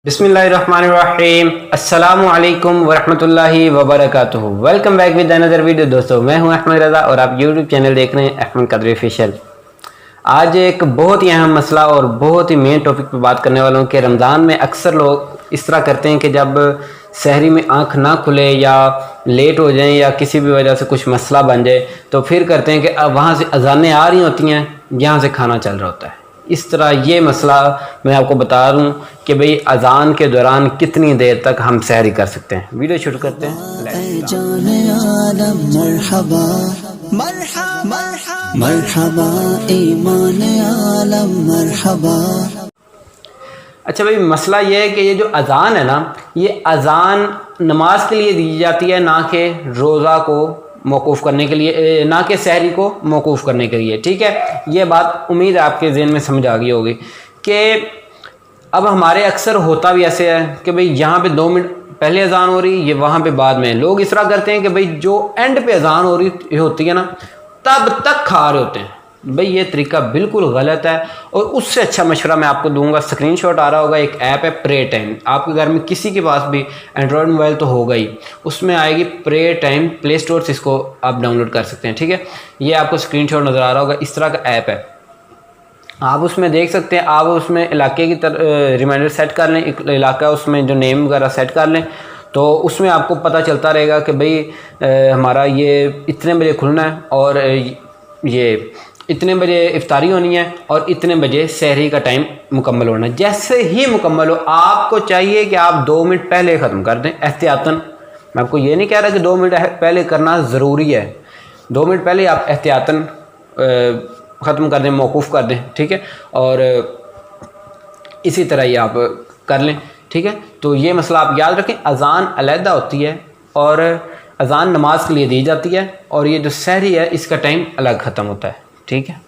बिस्मिल्लाहिर्रहमानिर्रहीम अस्सलामु अलैकुम वरहमतुल्लाहि वबरकातुहू। Welcome back with another video. दोस्तों मैं हूं अहमद रज़ा और आप यूट्यूब चैनल देख रहे हैं अहमद कदरी ऑफिशियल। आज एक बहुत ही अहम मसला और बहुत ही मेन टॉपिक पे बात करने वाला हूं कि रमज़ान में अक्सर लोग इस तरह करते हैं कि जब सहरी में आँख ना खुले या लेट हो जाएँ या किसी भी वजह से कुछ मसला बन जाए तो फिर करते हैं कि अब वहाँ से अजानें आ रही होती हैं, यहाँ से खाना चल रहा होता है। इस तरह ये मसला मैं आपको बता रहा हूँ कि भाई अजान के दौरान कितनी देर तक हम सहरी कर सकते हैं। वीडियो शुरू करते हैं। अच्छा भाई, मसला ये है कि ये जो अजान है ना, ये अजान नमाज के लिए दी जाती है, ना कि रोज़ा को मौकूफ़ करने के लिए, ना कि सहरी को मौकूफ़ करने के लिए। ठीक है, ये बात उम्मीद है आपके ज़हन में समझ आ गई होगी कि अब हमारे अक्सर होता भी ऐसे है कि भाई यहाँ पे 2 मिनट पहले अजान हो रही है, ये वहाँ पे बाद में। लोग इस तरह करते हैं कि भाई जो एंड पे अजान हो रही होती है ना, तब तक खा रहे होते हैं। भाई ये तरीका बिल्कुल गलत है और उससे अच्छा मशवरा मैं आपको दूंगा। स्क्रीनशॉट आ रहा होगा, एक ऐप है प्रे टाइम। आपके घर में किसी के पास भी एंड्रॉयड मोबाइल तो होगा ही, उसमें आएगी प्रे टाइम, प्ले स्टोर से इसको आप डाउनलोड कर सकते हैं। ठीक है, ये आपको स्क्रीनशॉट नज़र आ रहा होगा, इस तरह का ऐप है। आप उसमें देख सकते हैं, आप उसमें इलाके की रिमाइंडर सेट कर लें, इलाका उसमें जो नेम वगैरह सेट कर लें, तो उसमें आपको पता चलता रहेगा कि भाई हमारा ये इतने बजे खुलना है और ये इतने बजे इफ्तारी होनी है और इतने बजे सहरी का टाइम मुकम्मल होना है। जैसे ही मुकम्मल हो, आपको चाहिए कि आप 2 मिनट पहले ख़त्म कर दें एहतियातन। मैं आपको ये नहीं कह रहा कि 2 मिनट पहले करना ज़रूरी है, 2 मिनट पहले आप एहतियातन ख़त्म कर दें, मौकूफ़ कर दें। ठीक है, और इसी तरह ही आप कर लें। ठीक है, तो ये मसला आप याद रखें, अजान अलहदा होती है और अजान नमाज के लिए दी जाती है और ये जो सहरी है इसका टाइम अलग ख़त्म होता है। ठीक है।